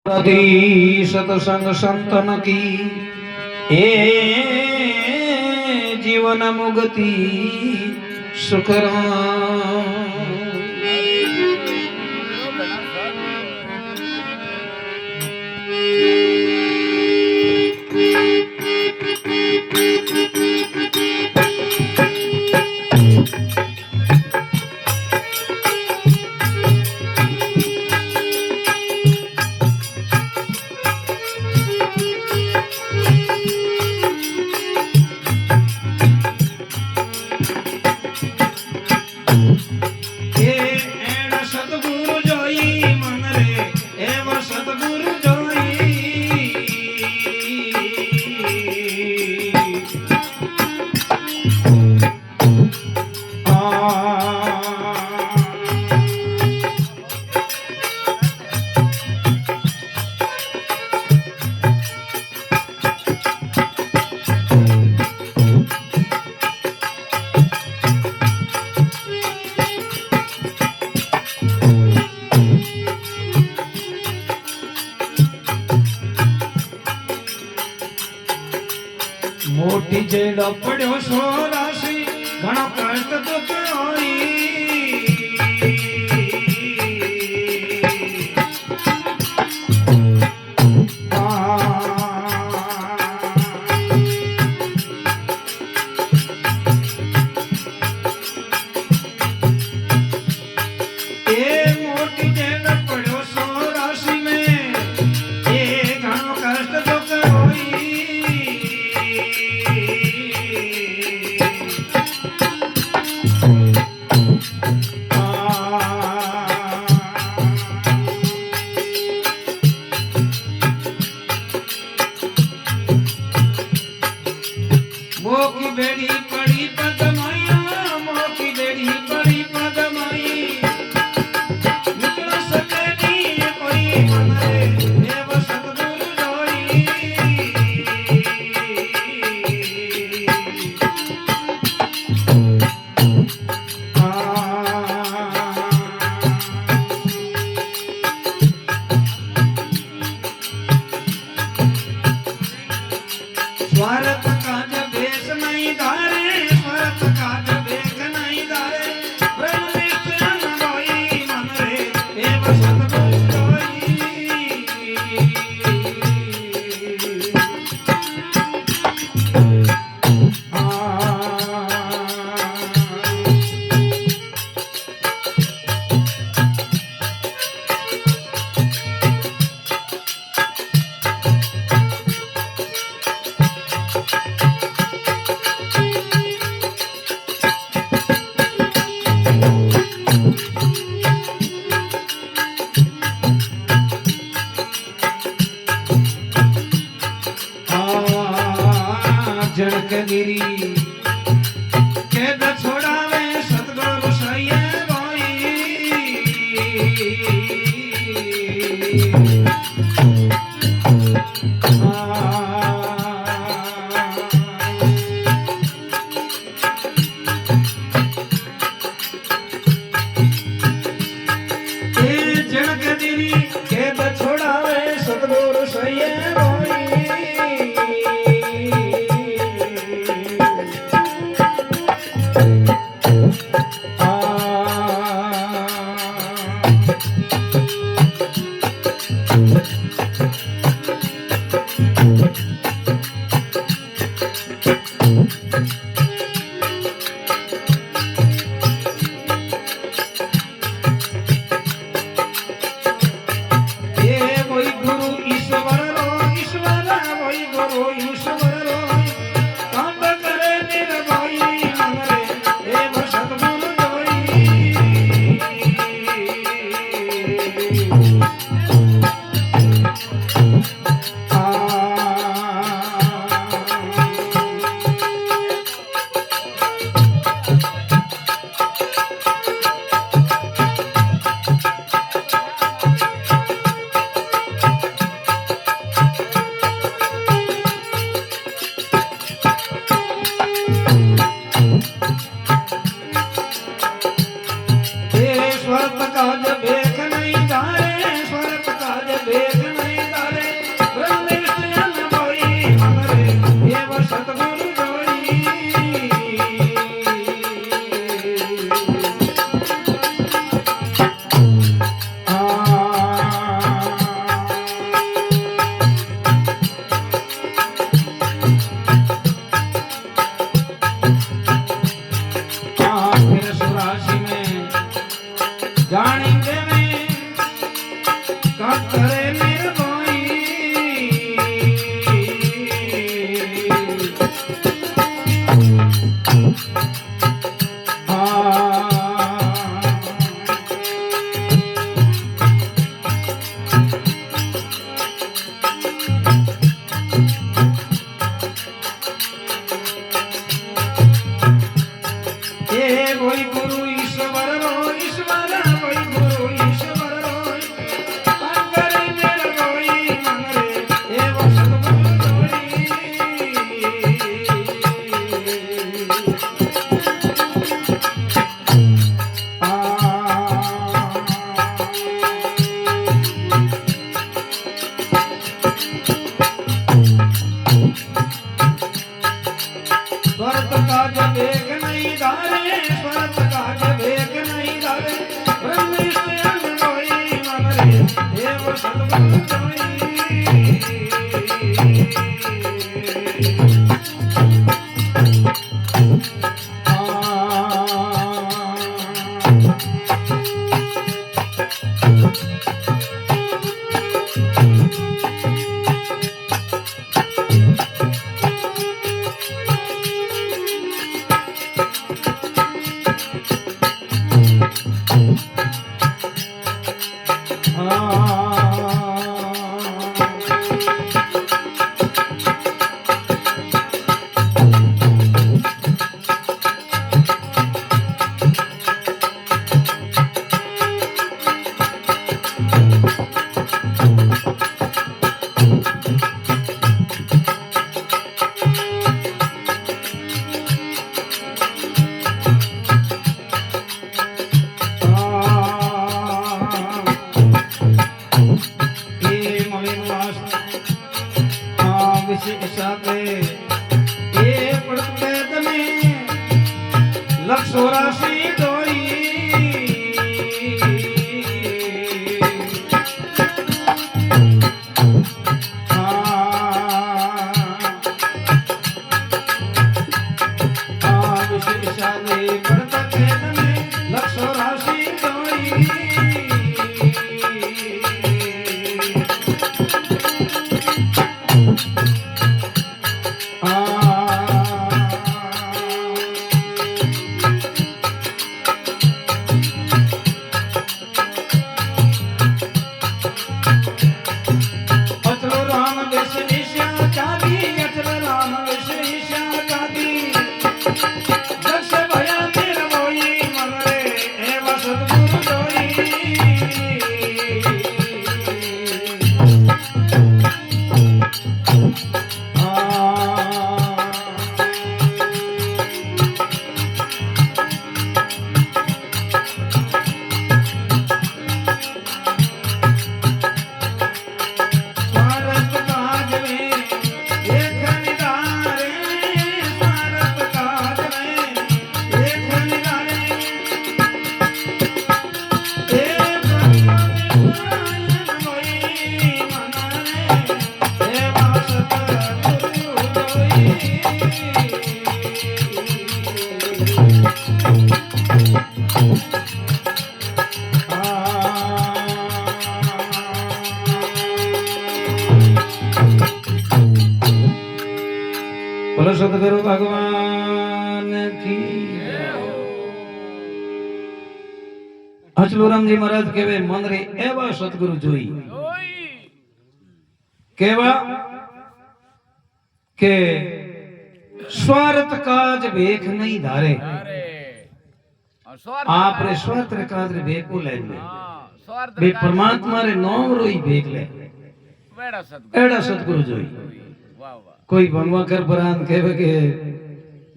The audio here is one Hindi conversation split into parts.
सतसंग संतन की जीवन मुक्ति सुखरा मोटी जेल पड़ो सो राशि घणो कष्ट दुख होई मोटी जेल पड़ो सो राशि में घणो कष्ट दुख होई मोकी बेड़ी पड़ी पदमाया मोकी बेड़ी पड़ी पदमाई निकल सके नहीं कोई मने देव सतगुरु जोई स्वार्थ काज भेष नहीं धारे स्वार्थ काज भेष नहीं धारे प्रेम निष्ठा न होई मन रे देव सतगुरु जोई जड़क गिरी कैद छोड़ावे सतगुरु सैये जड़क गिरी कैद छोड़ावे सतगुरु सैये લક્ષોરાશી દોરી વિશેષાલે પડતા ખેતને લક્ષોરાશી દોરી बोलो सतगुरु भगवान की हचलूराम जी महाराज केवे मंदरे एवा सतगुरु जोई केवा के स्वार्थ काज भेख नहीं धारे आप रे स्वार्थ काज रे भेख को ले बे परमात्मा रे नाम रोई भेख ले एड़ा सतगुरु जोई कोई भगवा कर बरान कहवे के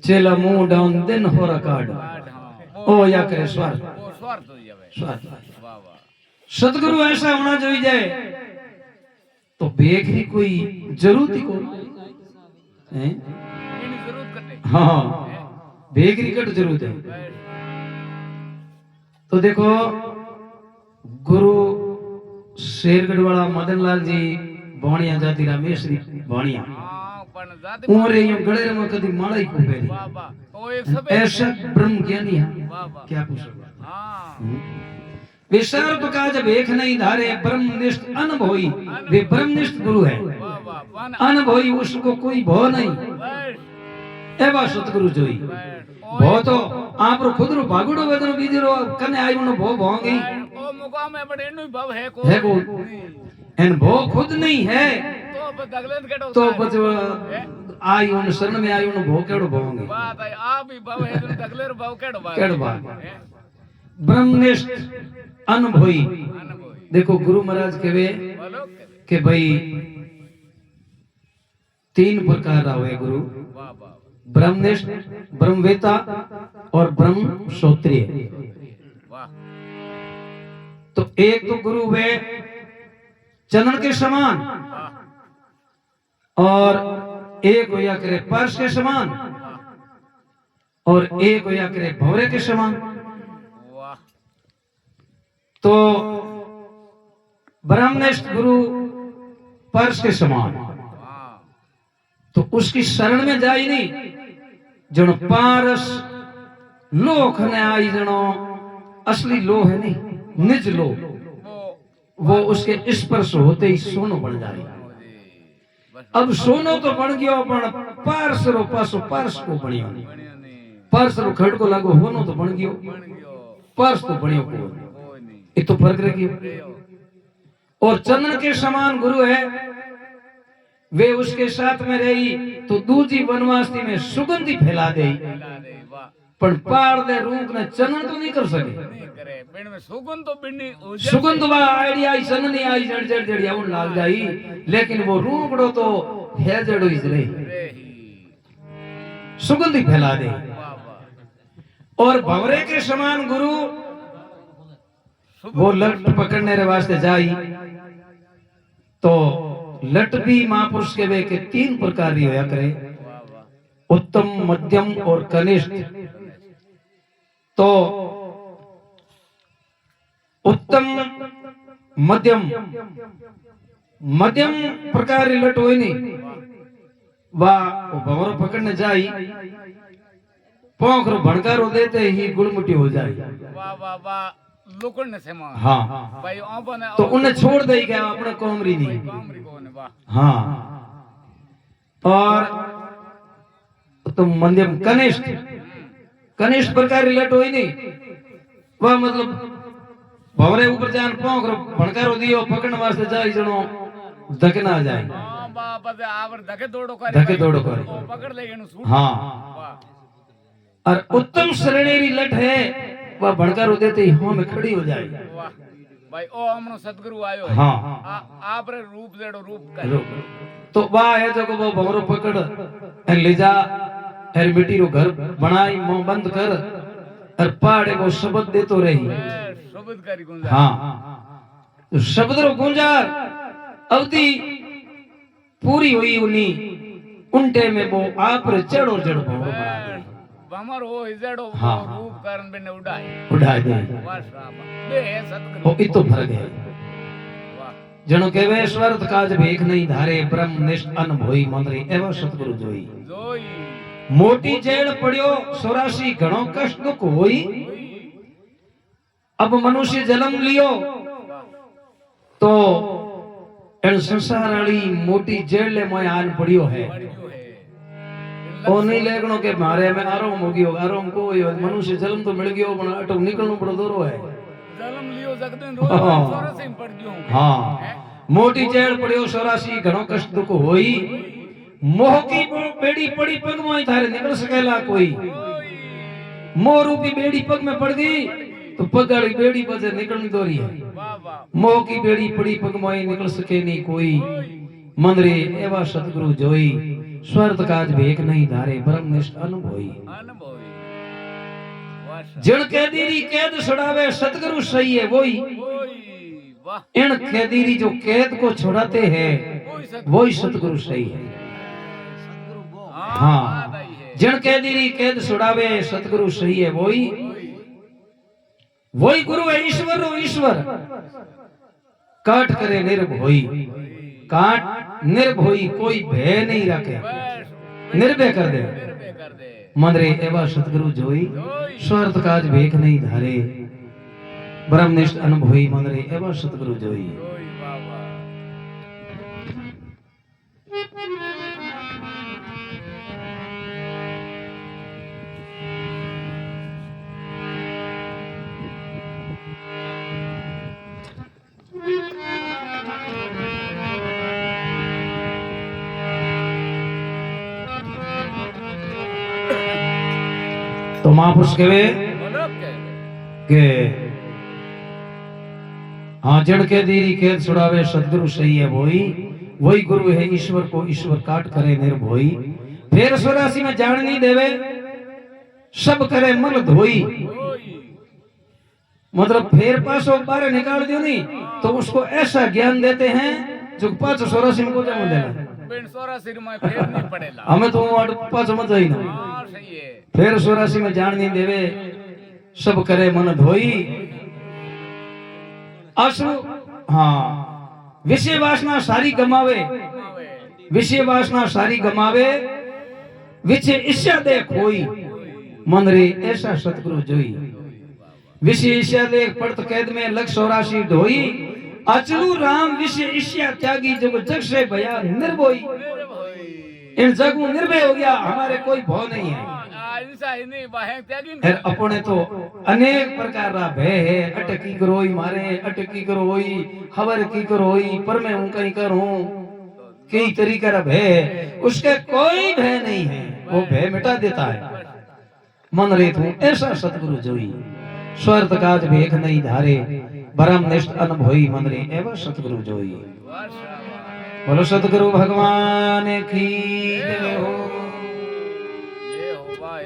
चेला मुंह डाउन दिन होरा काट ओ या करे स्वार्थ स्वार्थ सतगुरु ऐसा होना चाहिए जाए तो भेख की कोई जरूरत ही कोई है हाँ भेख की कट जरूरत है तो देखो गुरु शेरगढ़ वाला मदन लाल जी भाणिया जाति रमेश भाणिया उमरे यूं गले में कदी मालाई को बेरी ऐसा ब्रह्म ज्ञानी है क्या पूछो विचार प्रकाश भेख नहीं धारे ब्रह्मनिष्ठ अनुभवी वे ब्रह्मनिष्ठ गुरु है अनुभवी उसको कोई भव नहीं एवा सतगुरु जोई भव तो आप रो खुद रो भागुड़ो वेदनो बीजरो कने आईनो भव भोंगी ओ मुकाम में बड़े नु भव है को एन भव खुद नहीं है तो बच आई उन शरण में आई उन भव केड़ो भोंगी बात है आप ही भव है तो दगलेर भव केड़ो बात ब्रह्मनिष्ठ अनुभवी देखो गुरु महाराज कहवे के भाई तीन प्रकार हुए गुरु ब्रह्मनिष्ठ ब्रह्मवेता और ब्रह्म श्रोत्रिय तो एक तो गुरु वे चंद्र के समान और एक होया करे पर्श के समान और एक होया करे भौरे के समान तो ब्रह्मनिष्ठ गुरु पर्स के समान। तो उसकी शरण में जाई नहीं, जनो पारस लोह ने आई, जनो असली लोह है नहीं, निज लोह, वो उसके स्पर्श होते ही सोनो बन जाए। अब सोनो तो बन गयो, पण पारस रो पासो पारस को बनियो नहीं। पारस रो खड़को लागो होनो तो बन गयो, पारस तो बनियो को नहीं। ये तो फर्क रह गयो। और चंदन के समान गुरु है, वे उसके साथ में रही तो दूजी वनवासी में सुगंधी फैला दे, पर पार दे रूप ने चंदन तो नहीं कर सके। सुगंध वा आइडिया आई चंदनी आई जड़ जड़ जड़ आउन लाग जाई, लेकिन वो रूपड़ो तो है जड़ो इस रे सुगंधी फैला दे। और भंवरे के समान गुरु वो लट पकड़ने रे वास्ते जाई, तो लट भी महापुरुष के वे के 3 प्रकार री होया करे, उत्तम, मध्यम और कनिष्ठ। तो उत्तम, मध्यम, मध्यम प्रकार री लट होई नहीं, वा भंवरो पकड़ने जाई, पोखरो भड़कारो देते ही गुड़मुटी हो जाए। वाह वाह वाह, लुकड़ने से मां। हाँ भाई ओपन तो उन्हें छोड़ दे गया अपने कोमरी नहीं। कामरी को ने वाह। हाँ, और तो मध्यम, कनिष्ठ, कनिष्ठ प्रकार लट होई नहीं, वह मतलब भंवरे ऊपर जान पोखरो भड़कारो दियो पकड़ने वास्ते जाई, जनो धके ना जाए। हां बाबा दे आवर धके दौड़ो करे, धके दौड़ो करे, ओ पकड़ ले एनु सूट। हाँ, वाह। और उत्तम श्रेणी री लट है, वह भड़कारो देते ही हां में खड़ी हो जाए। वाह भाई, ओ हमनो सतगुरु आयो है। हाँ, आप रे रूप जेड़ो रूप का। तो वाह है जो वो भंवरो पकड़ और ले जा, हर मिट्टी रो घर बनाई, मुंह बंद कर, और पहाड़े वो शब्द दे तो रही। शब्द करी गुंजार। हाँ, तो शब्द रो गुंजार अवधि पूरी हुई उनी उनटे में वो आप रे चढ़ो जड़ भंवरो बना दे। बमर हो इजड़ो हाँ, रूप करन बिने उड़ाए दे। वाह शाबाश, बे है सतगुरु। वो इतो फर्क है। वाह, जनो केवे स्वर्थ काज भेख नहीं धारे, ब्रह्म निष्ठ अनुभोई मंदरी एवं सतगुरु जोई। जोई मोटी जेड़ पड़ियो 84 घणो कष्ट दुख होई, अब मनुष्य जन्म लियो तो एन संसार वाली मोटी जेड़ ले मोय आन पड़ियो है। ओ नहीं लेगनो के मारे में आराम हो गयो, आराम को मनुष्य जन्म तो मिल गयो, पण अटो निकलनो पड़ो दोरो है। जन्म लियो जगदन रोज 84 में पड़ गयो। हाँ, मोटी जेड़ पड़ियो 84 घणो कष्ट दुख होई, मोह की बेड़ी पड़ी पग में थारे निकल सकेला कोई। मोह रूपी बेड़ी पग में पड़ गई तो पग वाली बेड़ी बजे निकलनी दोरी है। मोह की बेड़ी पड़ी पग में निकल सके नहीं कोई, मंदरे एवा सतगुरु जोई, स्वार्थ काज भेख नहीं धारे, ब्रह्मनिष्ठ अनुभोई। जन कैदीरी कैद छुड़ावे सतगुरु सही है वही, इन कैदीरी जो कैद को छुड़ाते हैं वही सतगुरु सही है। हाँ, जन कैदीरी कैद छुड़ावे सतगुरु सही है वही, वही गुरु है ईश्वर रो ईश्वर। काट करे निर्भोई, काट निर्भोई, कोई भय नहीं रखे, निर्भय कर दे। मंदरे एवा सतगुरु जोई, स्वार्थ काज भेख नहीं धारे, ब्रह्मनिष्ठ अनुभोई, मंदरे एवा सतगुरु जोई। तो महापुरुष कहे के हाँ, जड़ के दीरी कैद छुड़ावे सतगुरु सही है वही, वही गुरु है ईश्वर को ईश्वर काट करे निर्भोई। फिर 84 में जान नहीं देवे, सब करे मल धोई, मतलब फिर पासो बाहर निकाल दियो नहीं तो उसको ऐसा ज्ञान देते हैं जो 584 में को जमा देना। हमें तो 5 मत ही ना, फिर 84 में जान नहीं देवे, सब करे मन धोई। अश्रु हाँ, विषय वासना सारी गमावे, विषय वासना सारी गमावे, विषय इच्छा दे खोई, मन रे ऐसा सतगुरु जोई। विषय इच्छा दे पड़त कैद में लख 84 ढोई, अचलू राम विषय इच्छा त्यागी जो जग से भया निर्भोई। इन जगू निर्भय हो गया, हमारे कोई भय नहीं है। अपने तो अनेक प्रकार रा भय है, अटकी करोई मारे, अटकी करोई खबर की करोई, पर मैं हूं कहीं करूं, कई तरीका रा भय है, उसके कोई भय नहीं है, वो भय मिटा देता है। मन रे तू ऐसा सतगुरु जोई, स्वर्त काज भेख नहीं धारे, परम निष्ठ अनुभवी मन रे एवं सतगुरु जोई। बोलो सतगुरु भगवान की जय हो। ये होगा